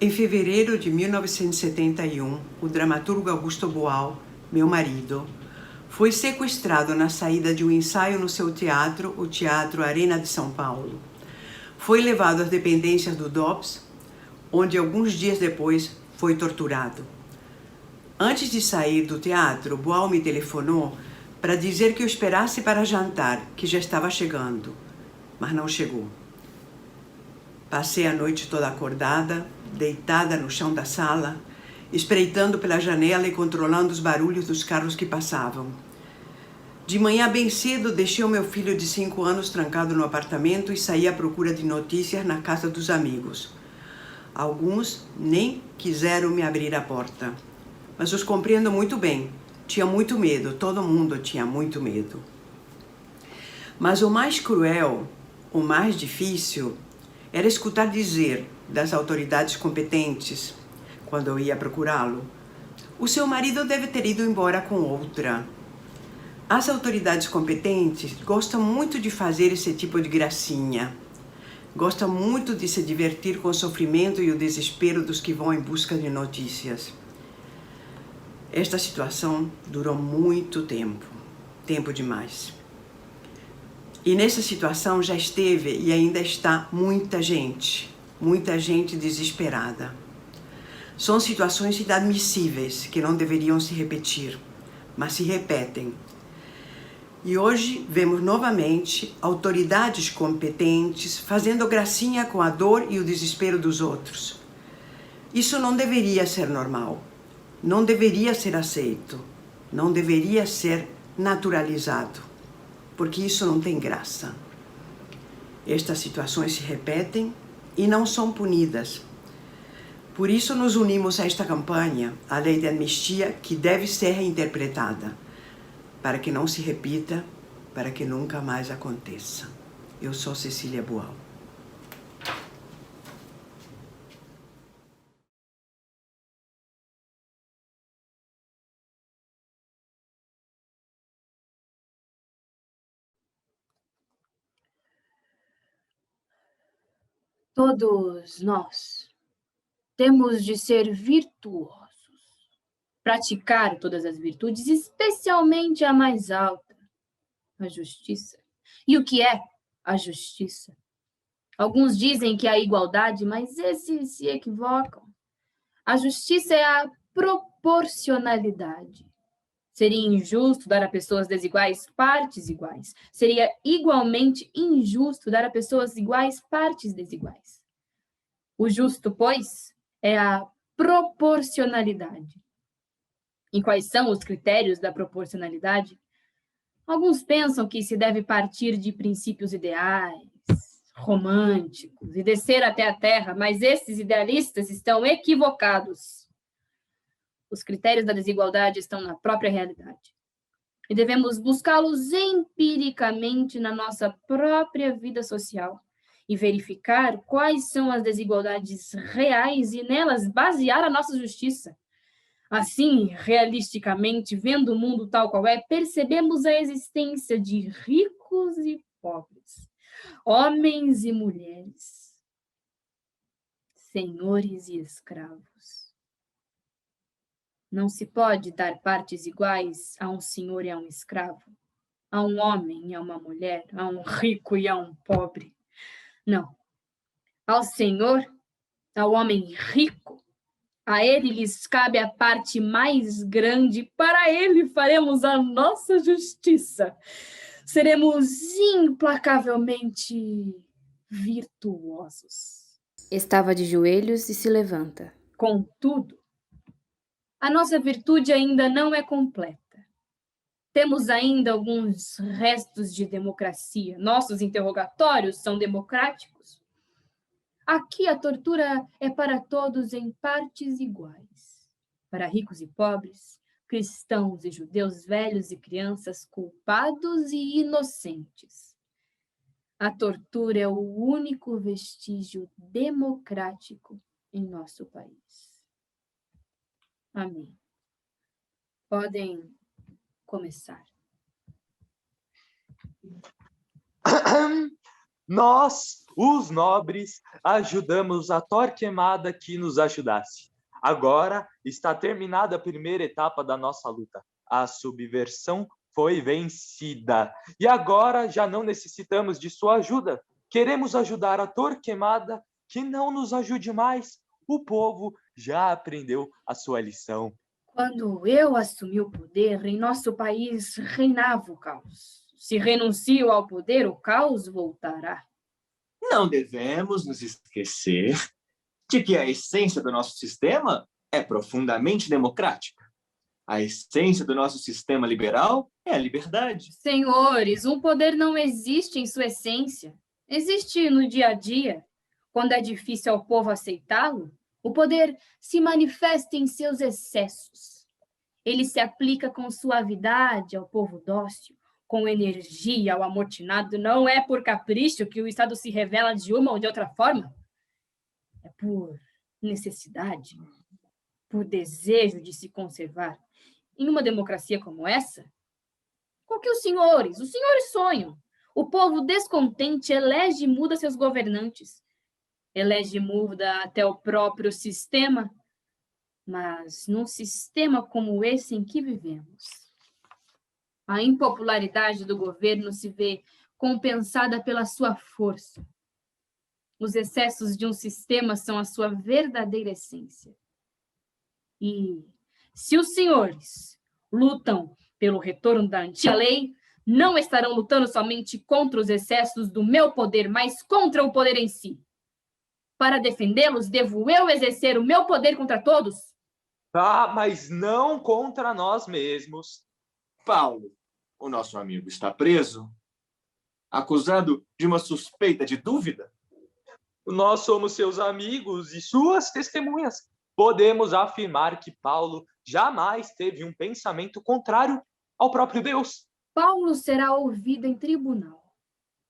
Em fevereiro de 1971, o dramaturgo Augusto Boal, meu marido, foi sequestrado na saída de um ensaio no seu teatro, o Teatro Arena de São Paulo. Foi levado às dependências do DOPS, onde alguns dias depois foi torturado. Antes de sair do teatro, Boal me telefonou para dizer que eu esperasse para jantar, que já estava chegando, mas não chegou. Passei a noite toda acordada, deitada no chão da sala, espreitando pela janela e controlando os barulhos dos carros que passavam. De manhã bem cedo, deixei o meu filho de 5 anos trancado no apartamento e saí à procura de notícias na casa dos amigos. Alguns nem quiseram me abrir a porta, mas os compreendo muito bem. Tinha muito medo, todo mundo tinha muito medo. Mas o mais cruel, o mais difícil, era escutar dizer das autoridades competentes, quando eu ia procurá-lo: o seu marido deve ter ido embora com outra. As autoridades competentes gostam muito de fazer esse tipo de gracinha. Gostam muito de se divertir com o sofrimento e o desespero dos que vão em busca de notícias. Esta situação durou muito tempo, tempo demais. E nessa situação já esteve e ainda está muita gente desesperada. São situações inadmissíveis que não deveriam se repetir, mas se repetem. E hoje vemos novamente autoridades competentes fazendo gracinha com a dor e o desespero dos outros. Isso não deveria ser normal, não deveria ser aceito, não deveria ser naturalizado, porque isso não tem graça. Estas situações se repetem e não são punidas. Por isso nos unimos a esta campanha, a lei de anistia, que deve ser reinterpretada, para que não se repita, para que nunca mais aconteça. Eu sou Cecília Boal. Todos nós temos de ser virtuosos, praticar todas as virtudes, especialmente a mais alta, a justiça. E o que é a justiça? Alguns dizem que é a igualdade, mas esses se equivocam. A justiça é a proporcionalidade. Seria injusto dar a pessoas desiguais partes iguais. Seria igualmente injusto dar a pessoas iguais partes desiguais. O justo, pois, é a proporcionalidade. E quais são os critérios da proporcionalidade? Alguns pensam que se deve partir de princípios ideais, românticos, e descer até a terra, mas esses idealistas estão equivocados. Os critérios da desigualdade estão na própria realidade. E devemos buscá-los empiricamente na nossa própria vida social e verificar quais são as desigualdades reais e nelas basear a nossa justiça. Assim, realisticamente, vendo o mundo tal qual é, percebemos a existência de ricos e pobres, homens e mulheres, senhores e escravos. Não se pode dar partes iguais a um senhor e a um escravo, a um homem e a uma mulher, a um rico e a um pobre. Não. Ao senhor, ao homem rico, a ele lhes cabe a parte mais grande, para ele faremos a nossa justiça. Seremos implacavelmente virtuosos. Estava de joelhos e se levanta. Contudo, a nossa virtude ainda não é completa. Temos ainda alguns restos de democracia. Nossos interrogatórios são democráticos. Aqui a tortura é para todos em partes iguais. Para ricos e pobres, cristãos e judeus, velhos e crianças, culpados e inocentes. A tortura é o único vestígio democrático em nosso país. Amém. Podem começar. Nós, os nobres, ajudamos a Torquemada que nos ajudasse. Agora está terminada a primeira etapa da nossa luta. A subversão foi vencida. E agora já não necessitamos de sua ajuda. Queremos ajudar a Torquemada que não nos ajude mais. O povo já aprendeu a sua lição. Quando eu assumi o poder, em nosso país reinava o caos. Se renuncio ao poder, o caos voltará. Não devemos nos esquecer de que a essência do nosso sistema é profundamente democrática. A essência do nosso sistema liberal é a liberdade. Senhores, um poder não existe em sua essência. Existe no dia a dia. Quando é difícil ao povo aceitá-lo, o poder se manifesta em seus excessos. Ele se aplica com suavidade ao povo dócil, com energia ao amotinado. Não é por capricho que o Estado se revela de uma ou de outra forma. É por necessidade, por desejo de se conservar. Em uma democracia como essa, com que os senhores sonham. O povo descontente elege e muda seus governantes. Elege e muda até o próprio sistema. Mas num sistema como esse em que vivemos, a impopularidade do governo se vê compensada pela sua força. Os excessos de um sistema são a sua verdadeira essência. E se os senhores lutam pelo retorno da antiga lei, não estarão lutando somente contra os excessos do meu poder, mas contra o poder em si. Para defendê-los, devo eu exercer o meu poder contra todos? Ah, mas não contra nós mesmos. Paulo, o nosso amigo, está preso, acusado de uma suspeita de dúvida. Nós somos seus amigos e suas testemunhas. Podemos afirmar que Paulo jamais teve um pensamento contrário ao próprio Deus. Paulo será ouvido em tribunal.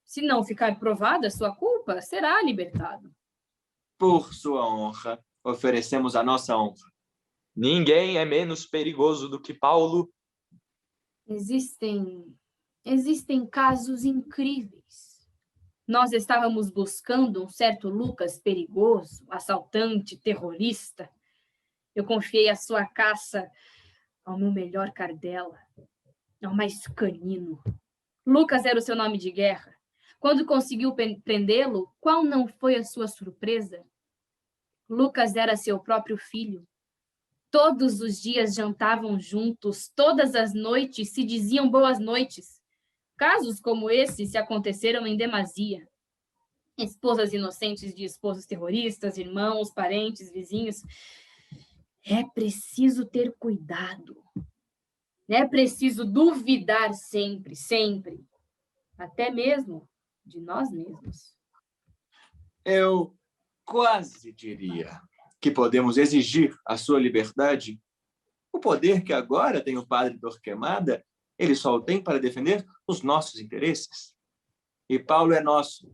Se não ficar provada sua culpa, será libertado. Por sua honra, oferecemos a nossa honra. Ninguém é menos perigoso do que Paulo. Existem casos incríveis. Nós estávamos buscando um certo Lucas perigoso, assaltante, terrorista. Eu confiei a sua caça ao meu melhor cardela, ao mais canino. Lucas era o seu nome de guerra. Quando conseguiu prendê-lo, qual não foi a sua surpresa? Lucas era seu próprio filho. Todos os dias jantavam juntos, todas as noites se diziam boas noites. Casos como esse se aconteceram em demasia. Esposas inocentes de esposos terroristas, irmãos, parentes, vizinhos. É preciso ter cuidado. É preciso duvidar sempre, sempre. Até mesmo de nós mesmos. Eu quase diria que podemos exigir a sua liberdade. O poder que agora tem o padre Torquemada, ele só o tem para defender os nossos interesses. E Paulo é nosso.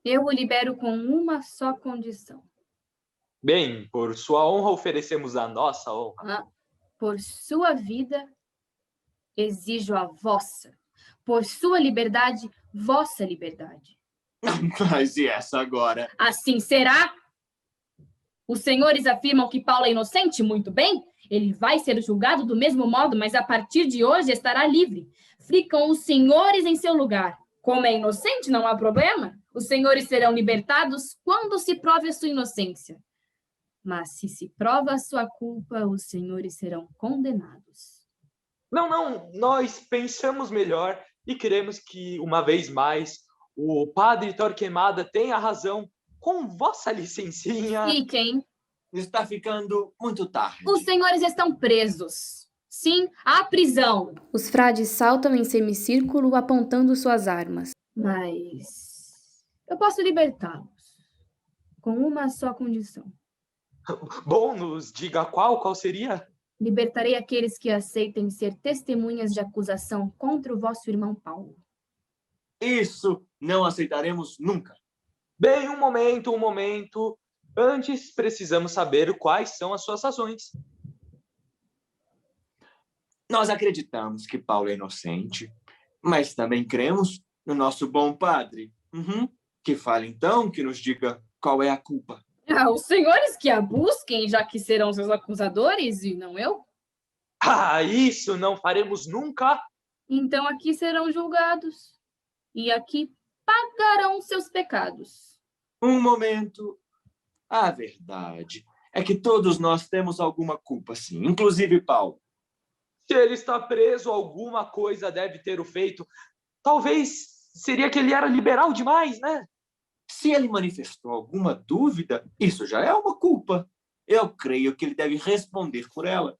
Eu o libero com uma só condição. Bem, por sua honra oferecemos a nossa honra. Por sua vida, exijo a vossa. Por sua liberdade, vossa liberdade. Mas e essa agora? Assim será? Os senhores afirmam que Paulo é inocente? Muito bem. Ele vai ser julgado do mesmo modo, mas a partir de hoje estará livre. Ficam os senhores em seu lugar. Como é inocente, não há problema. Os senhores serão libertados quando se prove a sua inocência. Mas se prova a sua culpa, os senhores serão condenados. Não, nós pensamos melhor e queremos que, uma vez mais, o padre Torquemada tenha razão. Com vossa licencinha... Fiquem. Está ficando muito tarde. Os senhores estão presos. Sim, à prisão. Os frades saltam em semicírculo apontando suas armas. Mas eu posso libertá-los com uma só condição. Bom, nos diga qual seria? Libertarei aqueles que aceitem ser testemunhas de acusação contra o vosso irmão Paulo. Isso não aceitaremos nunca. Bem, um momento. Antes, precisamos saber quais são as suas razões. Nós acreditamos que Paulo é inocente, mas também cremos no nosso bom padre. Uhum. Que fale, então, que nos diga qual é a culpa. Os senhores que a busquem, já que serão seus acusadores, e não eu. Isso não faremos nunca. Então aqui serão julgados, e aqui pagarão seus pecados. Um momento. A verdade é que todos nós temos alguma culpa, sim, inclusive Paulo. Se ele está preso, alguma coisa deve ter o feito. Talvez seria que ele era liberal demais, né? Se ele manifestou alguma dúvida, isso já é uma culpa. Eu creio que ele deve responder por ela.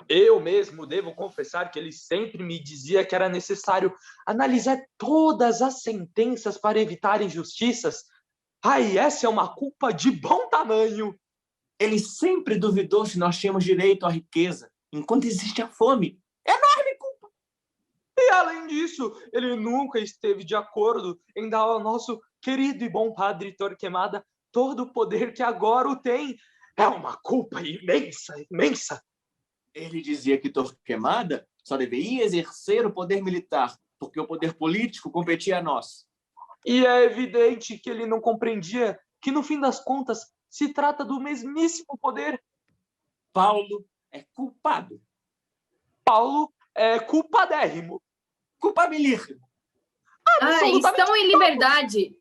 Eu mesmo devo confessar que ele sempre me dizia que era necessário analisar todas as sentenças para evitar injustiças. Essa é uma culpa de bom tamanho. Ele sempre duvidou se nós tínhamos direito à riqueza, enquanto existe a fome. Enorme culpa! E, além disso, ele nunca esteve de acordo em dar ao nosso querido e bom padre Torquemada todo o poder que agora o tem. É uma culpa imensa, imensa. Ele dizia que Torquemada só deveria exercer o poder militar, porque o poder político competia a nós. E é evidente que ele não compreendia que, no fim das contas, se trata do mesmíssimo poder. Paulo é culpado. Paulo é culpadérrimo. Culpabilíssimo. Estão em liberdade.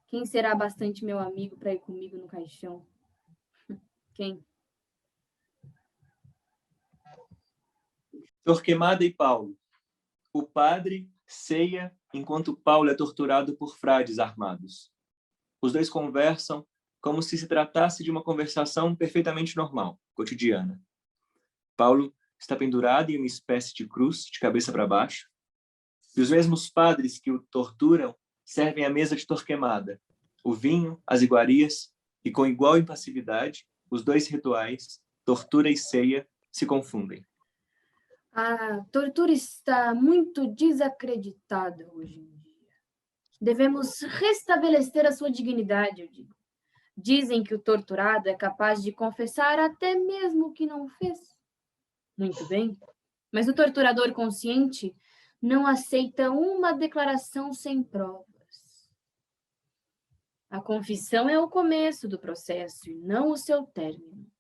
Quem será bastante meu amigo para ir comigo no caixão? Quem? Torquemada e Paulo. O padre ceia enquanto Paulo é torturado por frades armados. Os dois conversam como se tratasse de uma conversação perfeitamente normal, cotidiana. Paulo está pendurado em uma espécie de cruz, de cabeça para baixo, e os mesmos padres que o torturam servem à mesa de Torquemada, o vinho, as iguarias, e com igual impassividade, os dois rituais, tortura e ceia, se confundem. A tortura está muito desacreditada hoje em dia. Devemos restabelecer a sua dignidade, eu digo. Dizem que o torturado é capaz de confessar até mesmo o que não fez. Muito bem, mas o torturador consciente não aceita uma declaração sem provas. A confissão é o começo do processo e não o seu término.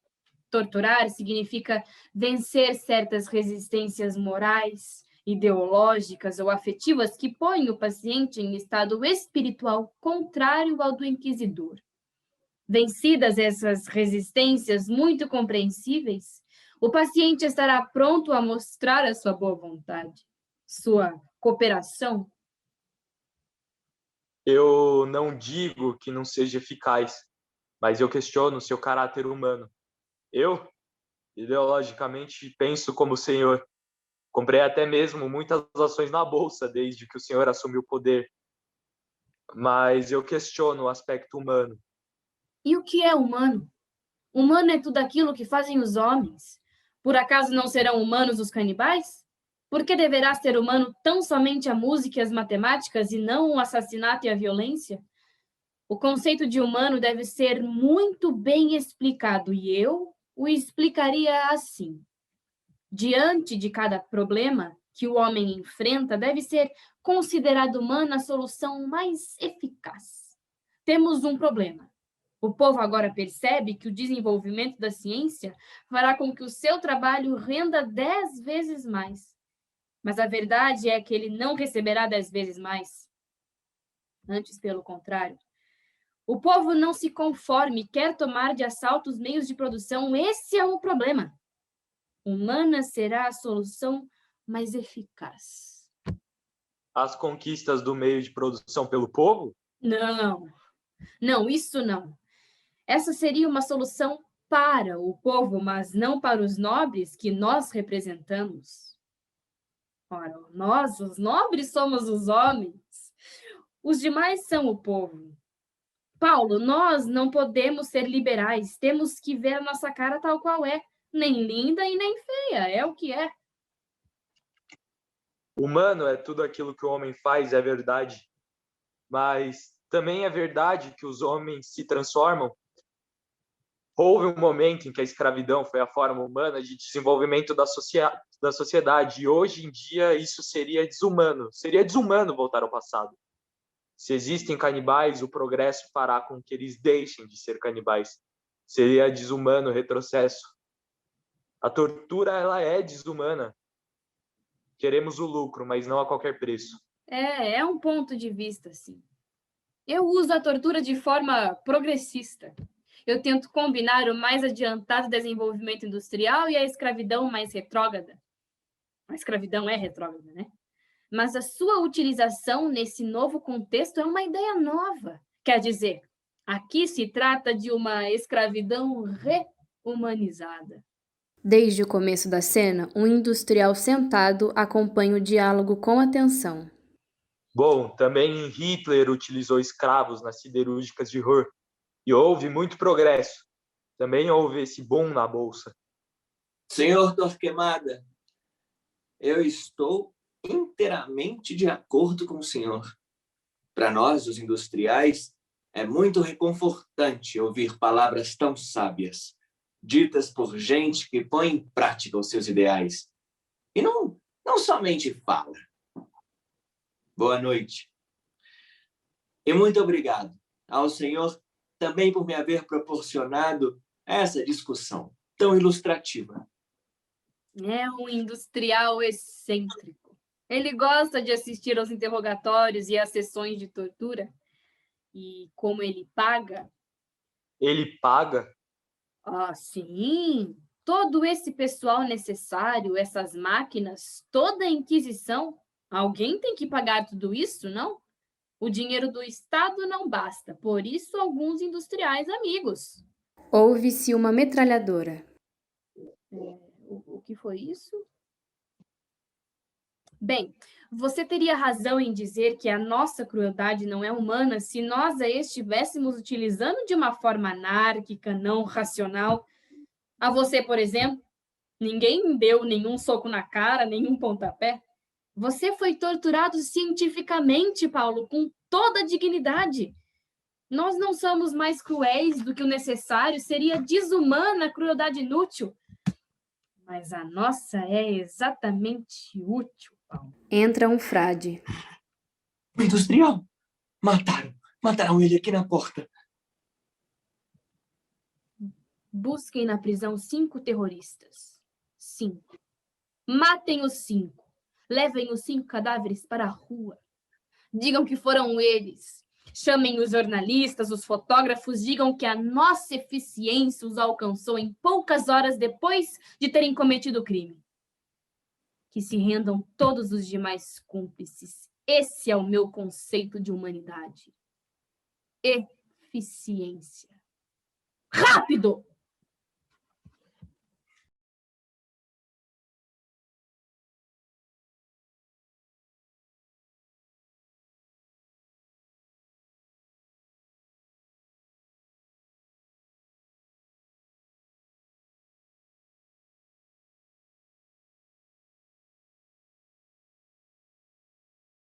Torturar significa vencer certas resistências morais, ideológicas ou afetivas que põem o paciente em estado espiritual contrário ao do inquisidor. Vencidas essas resistências muito compreensíveis, o paciente estará pronto a mostrar a sua boa vontade, sua cooperação. Eu não digo que não seja eficaz, mas eu questiono seu caráter humano. Eu, ideologicamente, penso como o senhor. Comprei até mesmo muitas ações na bolsa desde que o senhor assumiu o poder. Mas eu questiono o aspecto humano. E o que é humano? Humano é tudo aquilo que fazem os homens. Por acaso não serão humanos os canibais? Por que deverá ser humano tão somente a música e as matemáticas e não o assassinato e a violência? O conceito de humano deve ser muito bem explicado e eu o explicaria assim. Diante de cada problema que o homem enfrenta, deve ser considerado humana a solução mais eficaz. Temos um problema. O povo agora percebe que o desenvolvimento da ciência fará com que o seu trabalho renda 10 vezes mais. Mas a verdade é que ele não receberá 10 vezes mais. Antes, pelo contrário. O povo não se conforme e quer tomar de assalto os meios de produção. Esse é o problema. Humana será a solução mais eficaz. As conquistas do meio de produção pelo povo? Não, isso não. Essa seria uma solução para o povo, mas não para os nobres que nós representamos. Ora, nós, os nobres, somos os homens. Os demais são o povo. Paulo, nós não podemos ser liberais. Temos que ver a nossa cara tal qual é. Nem linda e nem feia. É o que é. Humano é tudo aquilo que o homem faz, é verdade. Mas também é verdade que os homens se transformam. Houve um momento em que a escravidão foi a forma humana de desenvolvimento da sociedade, e hoje em dia isso seria desumano. Seria desumano voltar ao passado. Se existem canibais, o progresso fará com que eles deixem de ser canibais. Seria desumano o retrocesso. A tortura, ela é desumana. Queremos o lucro, mas não a qualquer preço. É um ponto de vista, sim. Eu uso a tortura de forma progressista. Eu tento combinar o mais adiantado desenvolvimento industrial e a escravidão mais retrógrada. A escravidão é retrógrada, né? Mas a sua utilização nesse novo contexto é uma ideia nova. Quer dizer, aqui se trata de uma escravidão rehumanizada. Desde o começo da cena, um industrial sentado acompanha o diálogo com atenção. Bom, também Hitler utilizou escravos nas siderúrgicas de Ruhr. E houve muito progresso. Também houve esse boom na bolsa. Senhor Torquemada, eu estou inteiramente de acordo com o senhor. Para nós, os industriais, é muito reconfortante ouvir palavras tão sábias, ditas por gente que põe em prática os seus ideais. E não somente fala. Boa noite. E muito obrigado ao senhor também por me haver proporcionado essa discussão tão ilustrativa. É um industrial excêntrico. Ele gosta de assistir aos interrogatórios e às sessões de tortura. E como ele paga? Ele paga? Ah, sim! Todo esse pessoal necessário, essas máquinas, toda a Inquisição, alguém tem que pagar tudo isso, não? O dinheiro do Estado não basta, por isso alguns industriais amigos. Ouve-se uma metralhadora. O que foi isso? Bem, você teria razão em dizer que a nossa crueldade não é humana se nós a estivéssemos utilizando de uma forma anárquica, não racional. A você, por exemplo, ninguém me deu nenhum soco na cara, nenhum pontapé. Você foi torturado cientificamente, Paulo, com toda a dignidade. Nós não somos mais cruéis do que o necessário, seria desumana a crueldade inútil. Mas a nossa é exatamente útil, Paulo. Entra um frade. O industrial! Mataram ele aqui na porta. Busquem na prisão 5 terroristas. 5. Matem os 5. Levem os 5 cadáveres para a rua. Digam que foram eles. Chamem os jornalistas, os fotógrafos, digam que a nossa eficiência os alcançou em poucas horas depois de terem cometido o crime. Que se rendam todos os demais cúmplices. Esse é o meu conceito de humanidade. Eficiência. Rápido!